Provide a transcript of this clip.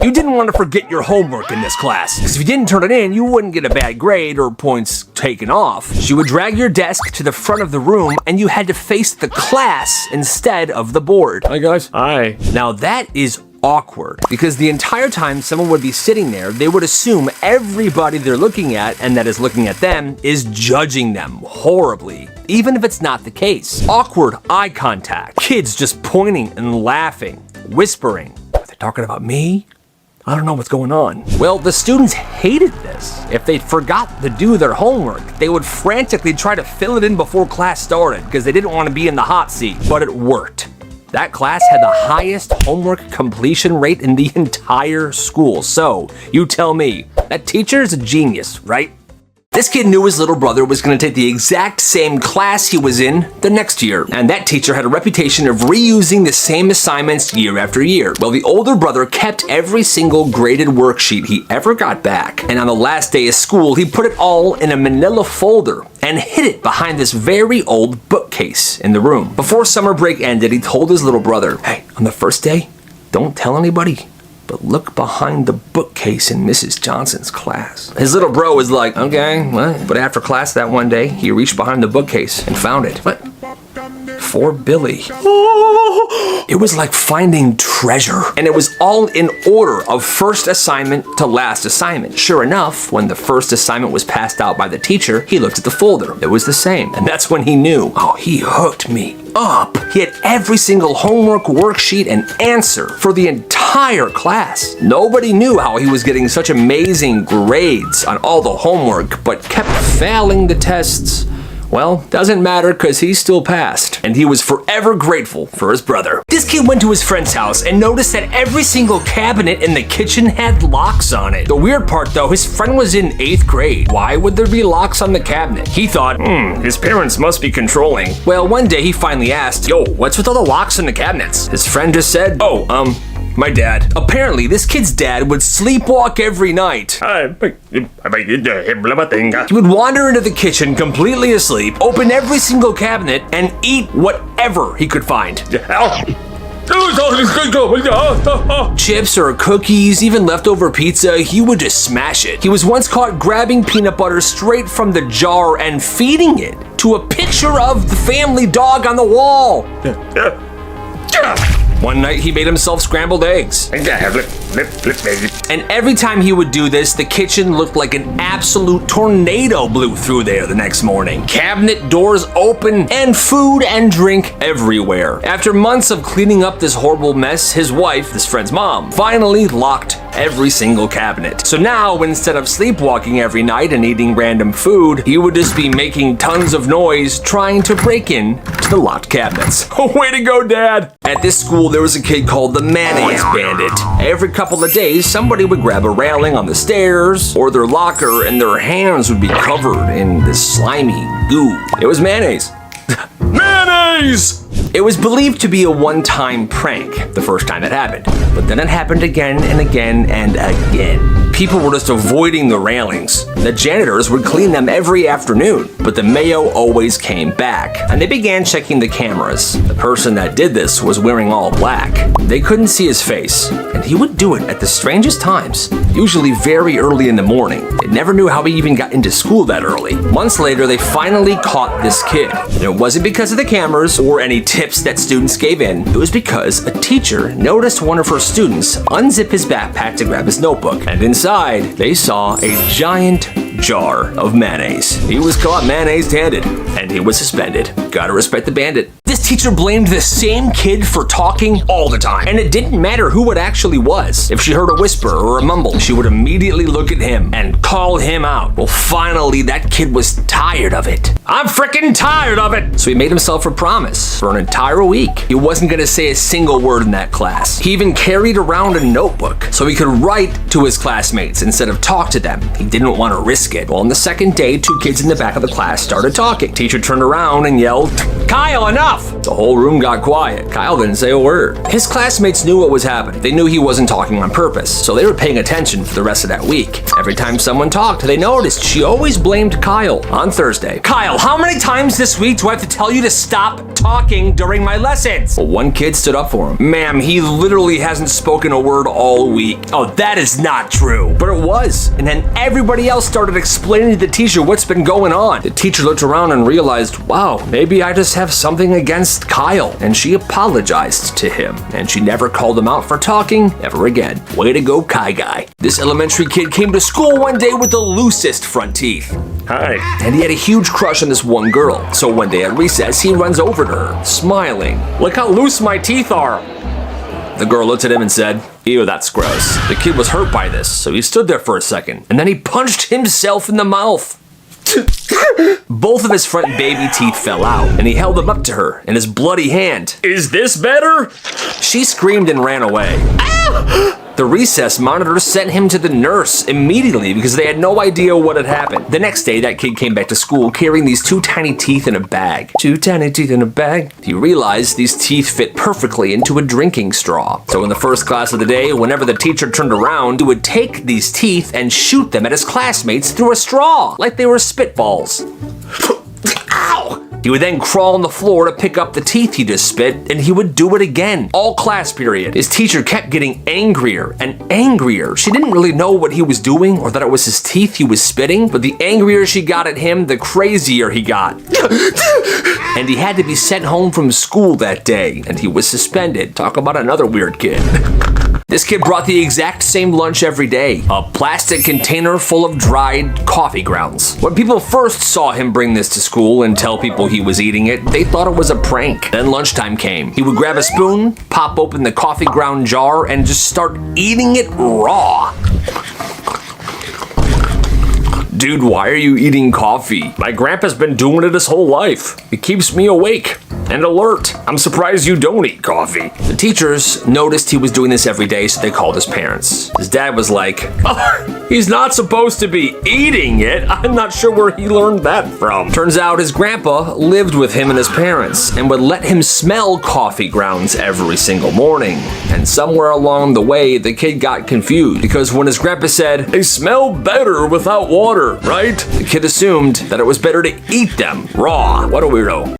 You didn't want to forget your homework in this class, because if you didn't turn it in, you wouldn't get a bad grade or points taken off. She would drag your desk to the front of the room, and you had to face the class instead of the board. Hi, guys. Hi. Now that is awkward, because the entire time someone would be sitting there, they would assume everybody they're looking at and that is looking at them is judging them horribly, even if it's not the case. Awkward eye contact, kids just pointing and laughing, whispering. Are they talking about me? I don't know what's going on. Well, the students hated this. If they forgot to do their homework, they would frantically try to fill it in before class started because they didn't want to be in the hot seat, but it worked. That class had the highest homework completion rate in the entire school. So, you tell me, that teacher is a genius, right? This kid knew his little brother was going to take the exact same class he was in the next year, and that teacher had a reputation of reusing the same assignments year after year. Well, the older brother kept every single graded worksheet he ever got back, and on the last day of school, he put it all in a manila folder and hid it behind this very old bookcase in the room. Before summer break ended, he told his little brother, "Hey, on the first day, don't tell anybody, but look behind the bookcase in Mrs. Johnson's class." His little bro was like, "Okay, what?" But after class that one day, he reached behind the bookcase and found it. What? For Billy. It was like finding treasure, and it was all in order of first assignment to last assignment. Sure enough, when the first assignment was passed out by the teacher, he looked at the folder. It was the same, and that's when he knew, oh, he hooked me up. He had every single homework worksheet and answer for the entire class. Nobody knew how he was getting such amazing grades on all the homework, but kept failing the tests. Well, doesn't matter because he still passed, and he was forever grateful for his brother. This kid went to his friend's house and noticed that every single cabinet in the kitchen had locks on it. The weird part though, his friend was in 8th grade. Why would there be locks on the cabinet? He thought, his parents must be controlling. Well, one day he finally asked, "Yo, what's with all the locks in the cabinets?" His friend just said, my dad. Apparently, this kid's dad would sleepwalk every night. He would wander into the kitchen completely asleep, open every single cabinet, and eat whatever he could find. Chips or cookies, even leftover pizza, he would just smash it. He was once caught grabbing peanut butter straight from the jar and feeding it to a picture of the family dog on the wall. One night, he made himself scrambled eggs. And every time he would do this, the kitchen looked like an absolute tornado blew through there the next morning. Cabinet doors open and food and drink everywhere. After months of cleaning up this horrible mess, his wife, this friend's mom, finally locked every single cabinet. So now, instead of sleepwalking every night and eating random food, he would just be making tons of noise trying to break in to the locked cabinets. Way to go, Dad! At this school, there was a kid called the Mayonnaise Bandit. Every couple of days, somebody would grab a railing on the stairs or their locker and their hands would be covered in this slimy goo. It was mayonnaise. Mayonnaise! It was believed to be a one-time prank the first time it happened, but then it happened again and again and again. People were just avoiding the railings. The janitors would clean them every afternoon, but the mayo always came back, and they began checking the cameras. The person that did this was wearing all black. They couldn't see his face, and he would do it at the strangest times, usually very early in the morning. They never knew how he even got into school that early. Months later, they finally caught this kid. And it wasn't because of the cameras or any tips that students gave in. It was because a teacher noticed one of her students unzip his backpack to grab his notebook, and inside, they saw a giant jar of mayonnaise. He was caught mayonnaise-handed, and he was suspended. Gotta respect the bandit. This teacher blamed the same kid for talking all the time, and it didn't matter who it actually was. If she heard a whisper or a mumble, she would immediately look at him and call him out. Well, finally, that kid was tired of it. I'm freaking tired of it! So he made himself a promise for an entire week. He wasn't gonna say a single word in that class. He even carried around a notebook so he could write to his classmates instead of talk to them. He didn't want to risk it. Well, on the second day, 2 kids in the back of the class started talking. Teacher turned around and yelled, "Kyle, enough! The whole room got quiet. Kyle didn't say a word. His classmates knew what was happening. They knew he wasn't talking on purpose, so they were paying attention for the rest of that week. Every time someone talked, they noticed she always blamed Kyle. On Thursday, Kyle, how many times this week do I have to tell you to stop talking during my lessons? Well, one kid stood up for him. Ma'am, he literally hasn't spoken a word all week. Oh, that is not true. But it was. And then everybody else started explaining to the teacher what's been going on. The teacher looked around and realized, wow, maybe I just have something against Kyle. And she apologized to him. And she never called him out for talking ever again. Way to go, Kai Guy. This elementary kid came to school one day with the loosest front teeth. Hi. And he had a huge crush on this one girl. So one day at recess, he runs over to her, smiling. Look how loose my teeth are. The girl looked at him and said, ew, that's gross. The kid was hurt by this, so he stood there for a second, and then he punched himself in the mouth. Both of his front baby teeth fell out, and he held them up to her in his bloody hand. Is this better? She screamed and ran away. Ow! The recess monitor sent him to the nurse immediately because they had no idea what had happened. The next day, that kid came back to school carrying these 2 tiny teeth in a bag. 2 tiny teeth in a bag? He realized these teeth fit perfectly into a drinking straw. So in the first class of the day, whenever the teacher turned around, he would take these teeth and shoot them at his classmates through a straw, like they were spitballs. Ow! He would then crawl on the floor to pick up the teeth he just spit, and he would do it again, all class period. His teacher kept getting angrier and angrier. She didn't really know what he was doing or that it was his teeth he was spitting, but the angrier she got at him, the crazier he got. And he had to be sent home from school that day, and he was suspended. Talk about another weird kid. This kid brought the exact same lunch every day, a plastic container full of dried coffee grounds. When people first saw him bring this to school and tell people he was eating it, they thought it was a prank. Then lunchtime came. He would grab a spoon, pop open the coffee ground jar, and just start eating it raw. Dude, why are you eating coffee? My grandpa's been doing it his whole life. It keeps me awake and alert. I'm surprised you don't eat coffee. The teachers noticed he was doing this every day, so they called his parents. His dad was like, oh, he's not supposed to be eating it. I'm not sure where he learned that from. Turns out his grandpa lived with him and his parents and would let him smell coffee grounds every single morning. And somewhere along the way, the kid got confused because when his grandpa said, they smell better without water, right? The kid assumed that it was better to eat them raw. What a weirdo.